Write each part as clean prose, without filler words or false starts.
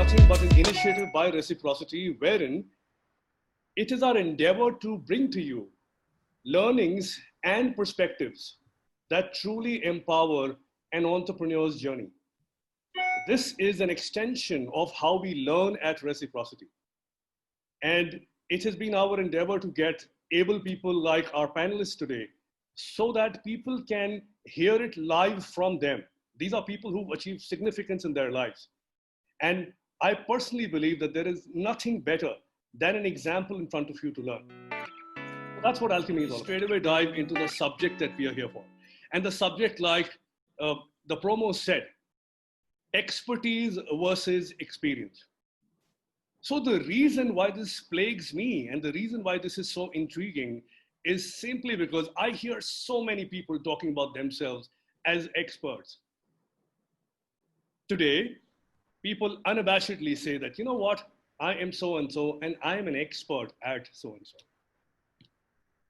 nothing but an initiative by Reciprocity, wherein it is our endeavor to bring to you learnings and perspectives that truly empower an entrepreneur's journey. This is an extension of how we learn at Reciprocity. And it has been our endeavor to get able people like our panelists today so that people can hear it live from them. These are people who've achieved significance in their lives. And I personally believe that there is nothing better than an example in front of you to learn. That's what alchemy is all about. Straight away dive into the subject that we are here for. And the subject, like the promo said, expertise versus experience. So the reason why this plagues me and the reason why this is so intriguing is simply because I hear so many people talking about themselves as experts. Today, people unabashedly say that, you know what, I am so-and-so and I am an expert at so-and-so.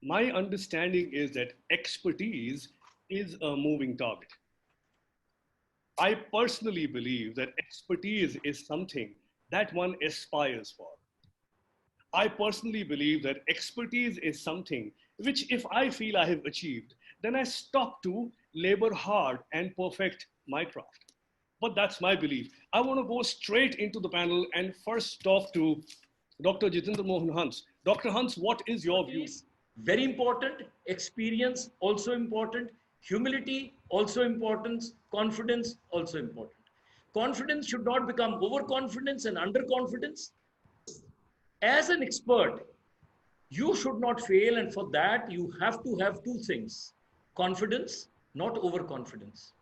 My understanding is that expertise is a moving target. I personally believe that expertise is something that one aspires for. I personally believe that expertise is something which, if I feel I have achieved, then I stop to labor hard and perfect my craft. But that's my belief. I want to go straight into the panel and first talk to Dr. Jitendra Mohan Hans. Dr. Hans, what is your view? Very important. Experience also important. Humility also important. Confidence also important. Confidence should not become overconfidence and underconfidence. As an expert, you should not fail, and for that you have to have two things: confidence, not overconfidence.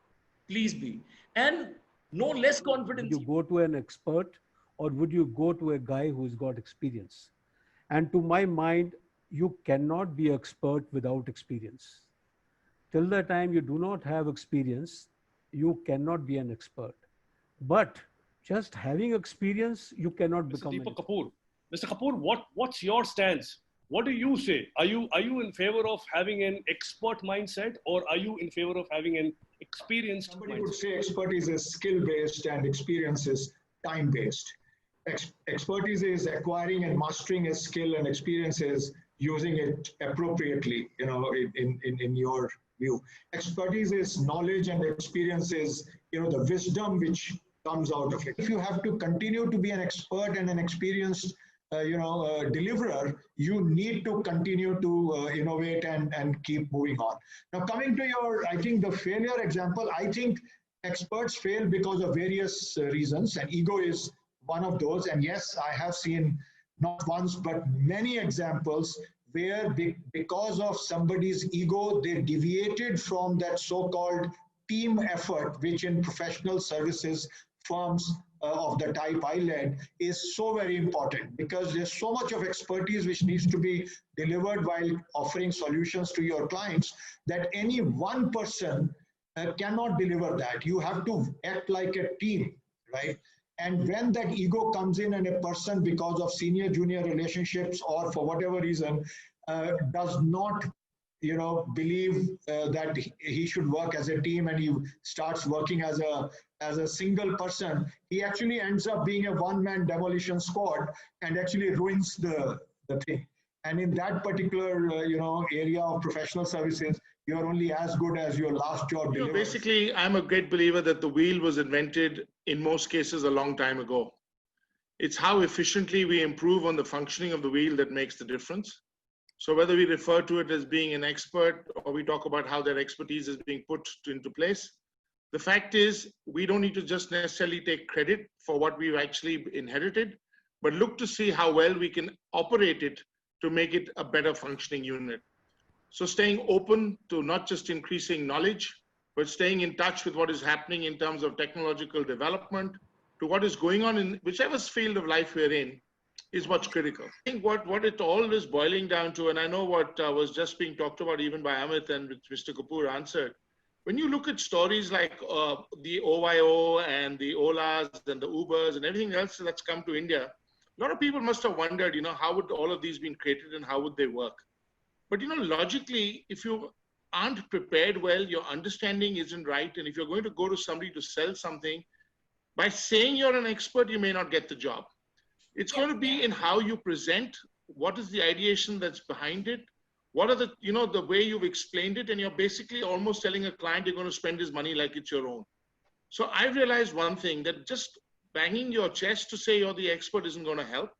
Please be. And no less confidence. Would you go to an expert or would you go to a guy who's got experience? And to my mind, you cannot be expert without experience. Till the time you do not have experience, you cannot be an expert. But just having experience, you cannot become. Mr. Deepak Kapoor. Mr. Kapoor, what's your stance? What do you say? Are you in favor of having an expert mindset, or are you in favor of having an experienced Somebody mindset? would say expertise is skill-based and experience is time-based. Expertise is acquiring and mastering a skill, and experience is using it appropriately, in your view. Expertise is knowledge and experience is, the wisdom which comes out of it. If you have to continue to be an expert and an experienced deliverer, you need to continue to innovate and keep moving on. Now, coming to I think the failure example, I think experts fail because of various reasons, and ego is one of those. And yes, I have seen not once, but many examples where because of somebody's ego, they deviated from that so-called team effort, which in professional services firms of the type I led is so very important, because there's so much of expertise which needs to be delivered while offering solutions to your clients that any one person cannot deliver that. You have to act like a team, right? And when that ego comes in and a person, because of senior-junior relationships or for whatever reason, does not believe that he should work as a team, and he starts working as a single person, he actually ends up being a one-man demolition squad and actually ruins the thing. And in that particular area of professional services, you're only as good as your last job. Basically, I'm a great believer that the wheel was invented in most cases a long time ago. It's how efficiently we improve on the functioning of the wheel that makes the difference. So whether we refer to it as being an expert or we talk about how that expertise is being put into place, the fact is we don't need to just necessarily take credit for what we've actually inherited, but look to see how well we can operate it to make it a better functioning unit. So staying open to not just increasing knowledge, but staying in touch with what is happening in terms of technological development, to what is going on in whichever field of life we're in, is what's critical. I think what it all is boiling down to, and I know what was just being talked about even by Amit and which Mr. Kapoor answered, when you look at stories like the OYO and the Olas and the Ubers and everything else that's come to India, a lot of people must have wondered, how would all of these been created and how would they work? But, logically, if you aren't prepared well, your understanding isn't right, and if you're going to go to somebody to sell something, By saying you're an expert, you may not get the job. It's going to be in how you present. What is the ideation that's behind it? What are the, the way you've explained it? And you're basically almost telling a client you're going to spend his money like it's your own. So I realized one thing, that just banging your chest to say you're the expert isn't going to help.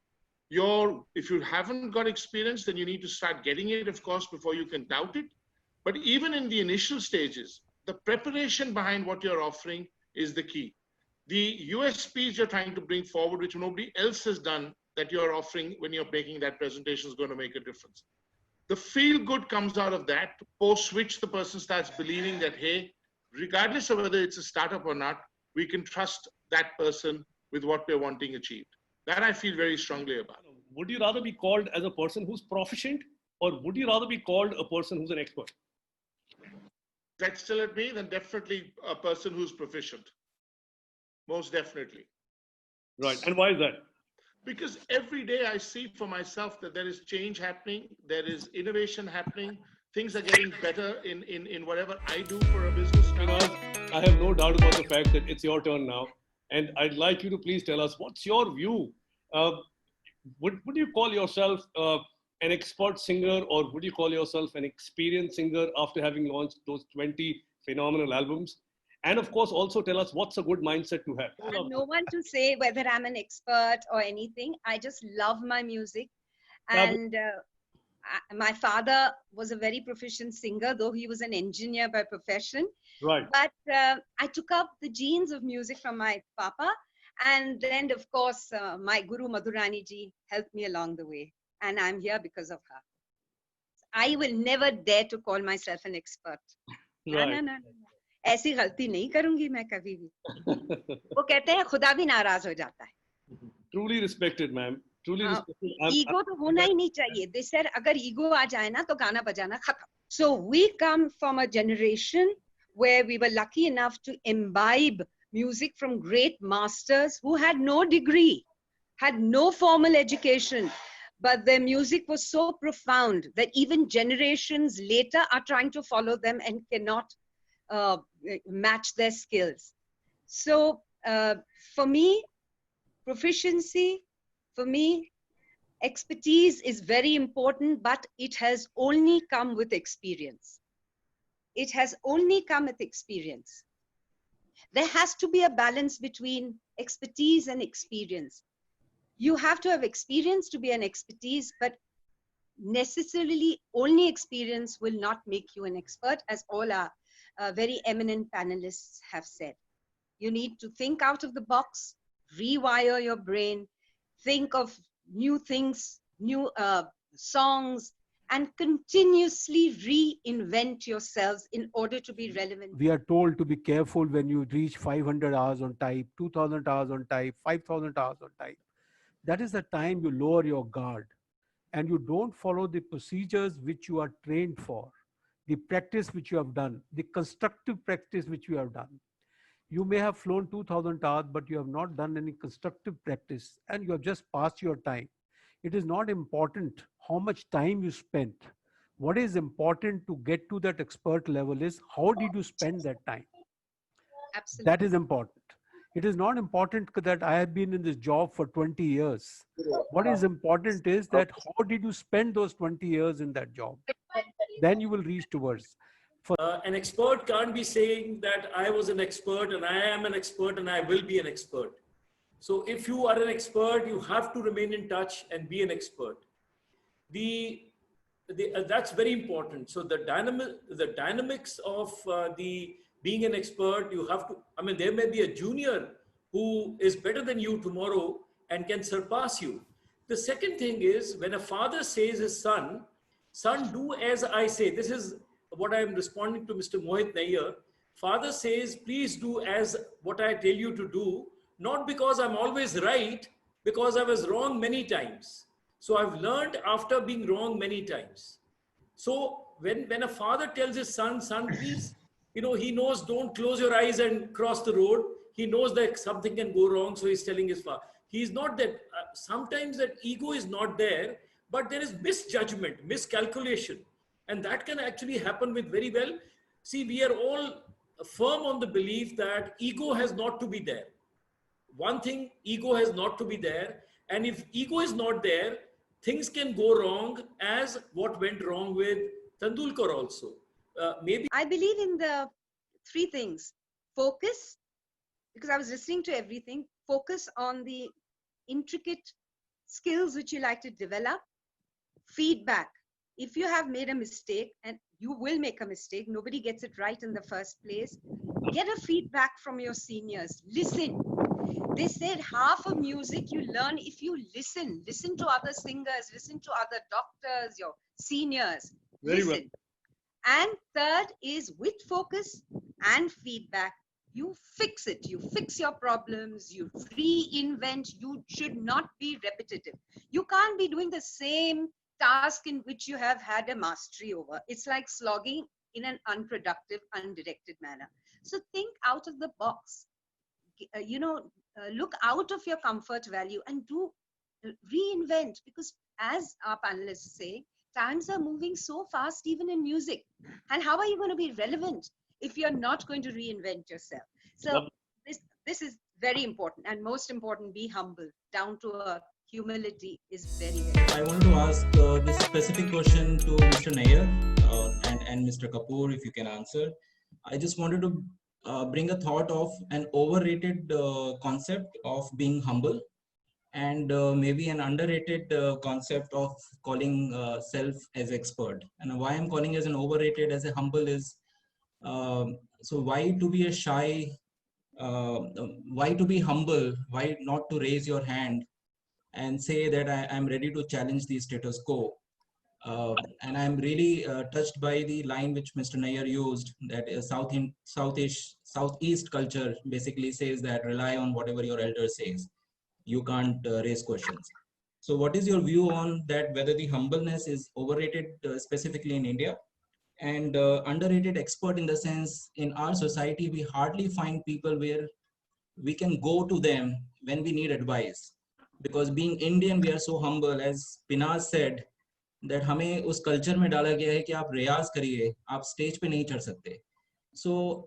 If you haven't got experience, then you need to start getting it, of course, before you can doubt it. But even in the initial stages, the preparation behind what you're offering is the key. The USPs you're trying to bring forward, which nobody else has done, that you're offering when you're making that presentation, is going to make a difference. The feel good comes out of that, post which the person starts believing that, hey, regardless of whether it's a startup or not, we can trust that person with what we're wanting achieved. That I feel very strongly about. Would you rather be called as a person who's proficient, or would you rather be called a person who's an expert? That's still at me, then definitely a person who's proficient. Most definitely. Right. And why is that? Because every day I see for myself that there is change happening, there is innovation happening, things are getting better in whatever I do for a business. I have no doubt about the fact that it's your turn now. And I'd like you to please tell us, what's your view? Would you call yourself an expert singer, or would you call yourself an experienced singer after having launched those 20 phenomenal albums? And of course, also tell us what's a good mindset to have. I'm no one to say whether I'm an expert or anything. I just love my music. And my father was a very proficient singer, though he was an engineer by profession. Right. But I took up the genes of music from my papa. And then, of course, my guru Madhurani ji helped me along the way. And I'm here because of her. I will never dare to call myself an expert. Right. No. ऐसी गलती नहीं करूंगी मैं कभी भी. वो कहते हैं खुदा भी नाराज हो जाता है. Truly respected, ma'am. Truly respected. Ego तो होना ही नहीं चाहिए. They said अगर ईगो आ जाए ना तो गाना बजाना खत्म. So we come from a generation where we were lucky enough to imbibe music from great masters who had no degree, had no formal education, but their music was so profound that even generations later are trying to follow them and cannot match their skills. So for me, proficiency, for me, expertise is very important, but it has only come with experience. It has only come with experience. There has to be a balance between expertise and experience. You have to have experience to be an expertise, but necessarily only experience will not make you an expert, as all our very eminent panelists have said. You need to think out of the box, rewire your brain, think of new things, new songs, and continuously reinvent yourselves in order to be relevant. We are told to be careful when you reach 500 hours on type, 2000 hours on type, 5000 hours on type. That is the time you lower your guard and you don't follow the procedures which you are trained for, the practice which you have done, the constructive practice which you have done. You may have flown 2000 hours, but you have not done any constructive practice and you have just passed your time. It is not important how much time you spent. What is important to get to that expert level is how did you spend that time? Absolutely. That is important. It is not important that I have been in this job for 20 years. What is important is that how did you spend those 20 years in that job? Then you will reach towards. An expert can't be saying that I was an expert and I am an expert and I will be an expert. So if you are an expert, you have to remain in touch and be an expert. That's very important. So the dynamics of being an expert, you have to, I mean, there may be a junior who is better than you tomorrow and can surpass you. The second thing is when a father says his son, do as I say. This is what I'm responding to Mr. Mohit Nair. Father says, please do as what I tell you to do, not because I'm always right, because I was wrong many times. So I've learned after being wrong many times. So when a father tells his son, please, he knows don't close your eyes and cross the road. He knows that something can go wrong. So he's telling his father. He's not that, sometimes that ego is not there, but there is misjudgment, miscalculation. And that can actually happen with very well. See, we are all firm on the belief that ego has not to be there. one thing, ego has not to be there. And if ego is not there, things can go wrong, as what went wrong with Tendulkar also. Maybe I believe in the three things: focus, because I was listening to everything, focus on the intricate skills which you like to develop, feedback. If you have made a mistake, and you will make a mistake, nobody gets it right in the first place, get a feedback from your seniors. Listen. They said half of music you learn if you listen. Listen to other singers, listen to other doctors, your seniors. Very well. Listen. And third is with focus and feedback, you fix it. You fix your problems, you reinvent. You should not be repetitive. You can't be doing the same task in which you have had a mastery over. It's like slogging in an unproductive, undirected manner. So think out of the box. Look out of your comfort value and do reinvent, because as our panelists say, times are moving so fast, even in music. And how are you going to be relevant if you're not going to reinvent yourself? So this is very important, and most important, be humble. Down to earth, humility is very, very I wanted to ask this specific question to Mr. Nair and Mr. Kapoor, if you can answer. I just wanted to bring a thought of an overrated concept of being humble, and maybe an underrated concept of calling self as expert. And why I'm calling as an overrated as a humble is, so why to be a shy, why to be humble, why not to raise your hand and say that I'm ready to challenge the status quo. And I'm really touched by the line which Mr. Nair used, that Southeast culture basically says that rely on whatever your elder says. You can't raise questions. So what is your view on that, whether the humbleness is overrated specifically in India, and underrated expert in the sense in our society, we hardly find people where we can go to them when we need advice. Because being Indian, we are so humble, as Pinaz said, that हमें उस culture में डाला गया है कि आप रियाज करिए, आप stage पे नहीं चढ़ सकते. So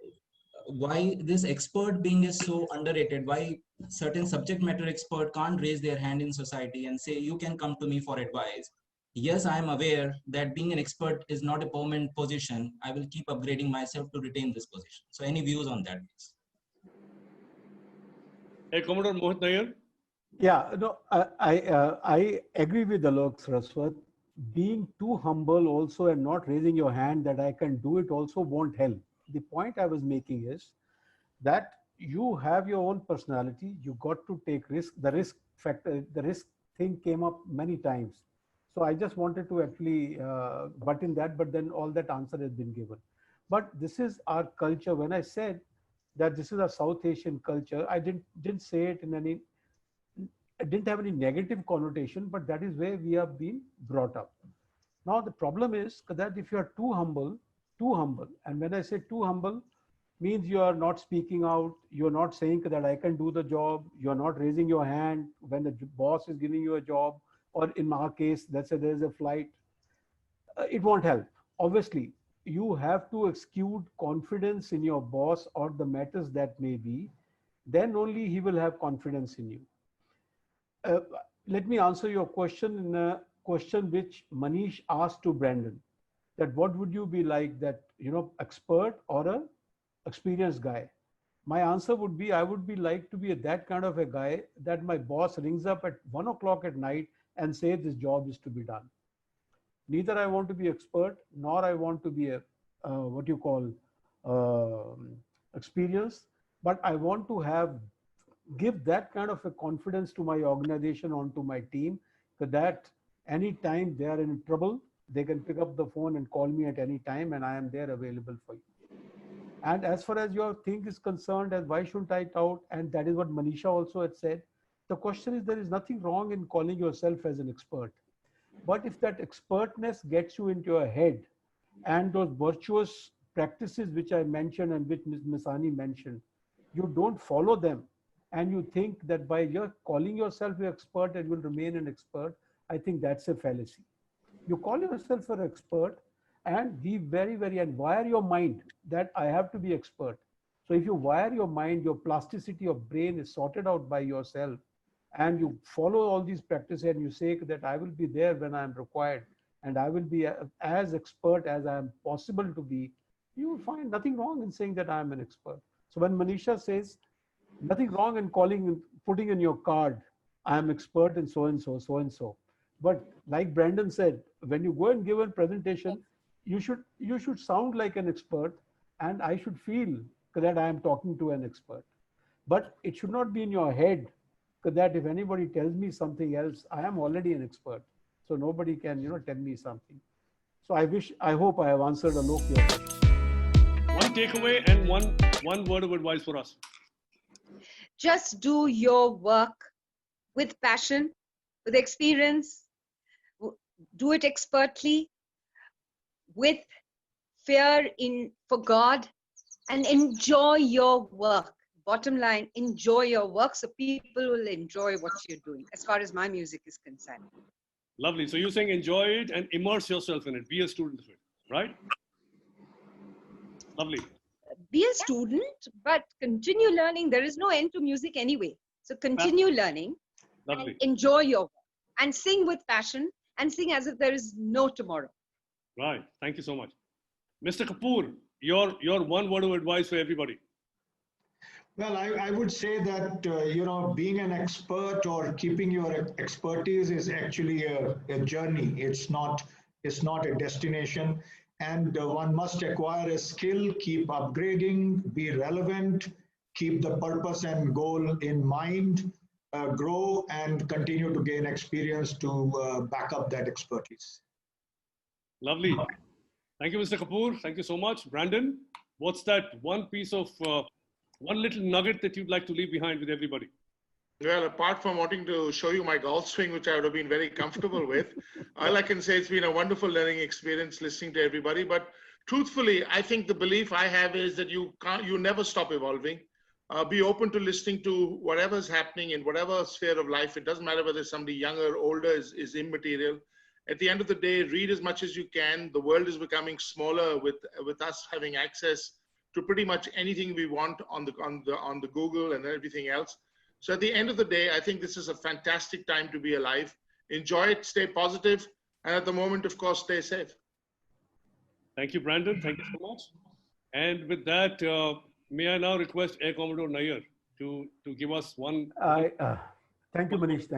why this expert being is so underrated? Why certain subject matter expert can't raise their hand in society and say, you can come to me for advice? Yes, I am aware that being an expert is not a permanent position. I will keep upgrading myself to retain this position. So any views on that, please? Hey, Commodore Mohit Nair. Yeah, no, I agree with Alok Saraswat. Being too humble also and not raising your hand that I can do it also won't help. The point I was making is that you have your own personality. You got to take risk. The risk factor, the risk thing came up many times. So I just wanted to actually butt in that, but then all that answer has been given. But this is our culture. When I said that this is a South Asian culture, I didn't say it in any, it didn't have any negative connotation, but that is where we have been brought up. Now the problem is that if you are too humble, and when I say too humble, means you are not speaking out, you're not saying that I can do the job, you're not raising your hand when the boss is giving you a job, or in our case, let's say there's a flight, it won't help. Obviously, you have to exude confidence in your boss or the matters that may be, then only he will have confidence in you. Let me answer your question in a question which Manish asked to Brandon, that what would you be like, that, expert or a experienced guy? My answer would be, I would be like to be that kind of a guy that my boss rings up at 1 o'clock at night and say this job is to be done. Neither I want to be expert, nor I want to be a what you call experienced, but I want to give that kind of a confidence to my organization, onto my team, so that anytime they are in trouble, they can pick up the phone and call me at any time, and I am there available for you. And as far as your thing is concerned, and why shouldn't I doubt, and that is what Manisha also had said, the question is, there is nothing wrong in calling yourself as an expert. But if that expertness gets you into your head, and those virtuous practices which I mentioned and which Ms. Misani mentioned, you don't follow them, and you think that by your calling yourself an expert and will remain an expert, I think that's a fallacy. You call yourself an expert and be very, very, and wire your mind that I have to be expert. So if you wire your mind, your plasticity of brain is sorted out by yourself, and you follow all these practices and you say that I will be there when I am required and I will be as expert as I am possible to be, you will find nothing wrong in saying that I am an expert. So when Manisha says, nothing wrong in putting in your card, I am expert in so and so, so and so. But like Brandon said, when you go and give a presentation, you should sound like an expert, and I should feel that I am talking to an expert. But it should not be in your head that if anybody tells me something else, I am already an expert. So nobody can, tell me something. So I hope I have answered Alok your question. One takeaway and one word of advice for us. Just do your work with passion, with experience, do it expertly, with fear for God, and enjoy your work. Bottom line, enjoy your work so people will enjoy what you're doing, as far as my music is concerned. Lovely. So you're saying enjoy it and immerse yourself in it. Be a student of it, right? Lovely. Be a student, but continue learning. There is no end to music anyway. So continue learning. Lovely. And enjoy your work and sing with passion and sing as if there is no tomorrow. Right. Thank you so much. Mr. Kapoor, your one word of advice for everybody. Well, I would say that, being an expert or keeping your expertise is actually a journey. It's not a destination. And one must acquire a skill, keep upgrading, be relevant, keep the purpose and goal in mind, grow and continue to gain experience to back up that expertise. Lovely. Thank you, Mr. Kapoor. Thank you so much. Brandon, what's that one piece of, one little nugget that you'd like to leave behind with everybody? Well, apart from wanting to show you my golf swing, which I would have been very comfortable with, all I can say it's been a wonderful learning experience listening to everybody. But truthfully, I think the belief I have is that you never stop evolving. Be open to listening to whatever's happening in whatever sphere of life. It doesn't matter whether somebody younger or older is immaterial. At the end of the day, read as much as you can. The world is becoming smaller with us having access to pretty much anything we want on the Google and everything else. So at the end of the day, I think this is a fantastic time to be alive. Enjoy it, stay positive, and at the moment, of course, stay safe. Thank you, Brandon. Thank you so much. And with that, may I now request Air Commodore Nair to give us one. Thank you, Manish.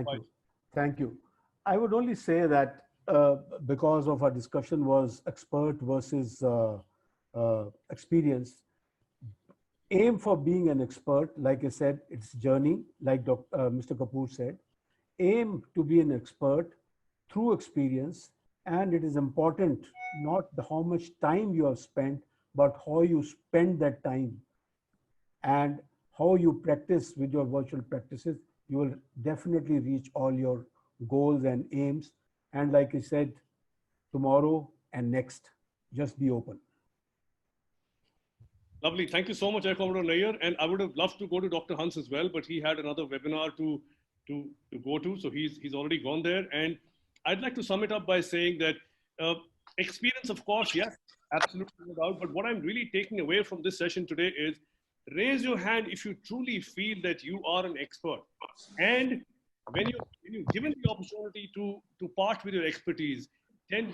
Thank you. I would only say that because of our discussion was expert versus experience, aim for being an expert. Like I said, it's journey, like Mr. Kapoor said. Aim to be an expert through experience, and it is important not how much time you have spent, but how you spend that time and how you practice with your virtual practices. You will definitely reach all your goals and aims. And like I said, tomorrow and next, just be open. Lovely. Thank you so much, Air Commodore Nair. And I would have loved to go to Dr. Hans as well, but he had another webinar to go to. So he's already gone there. And I'd like to sum it up by saying that experience, of course, yes, absolutely no doubt. But what I'm really taking away from this session today is raise your hand if you truly feel that you are an expert. And when you're given the opportunity to part with your expertise, then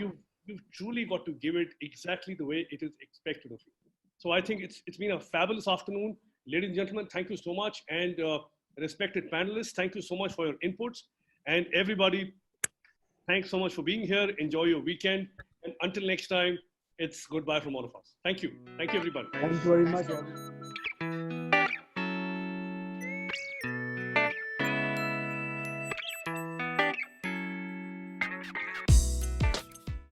you've truly got to give it exactly the way it is expected of you. So I think it's been a fabulous afternoon. Ladies and gentlemen, thank you so much. And respected panelists, thank you so much for your inputs. And everybody, thanks so much for being here. Enjoy your weekend. And until next time, it's goodbye from all of us. Thank you. Thank you, everybody. Thank you very much.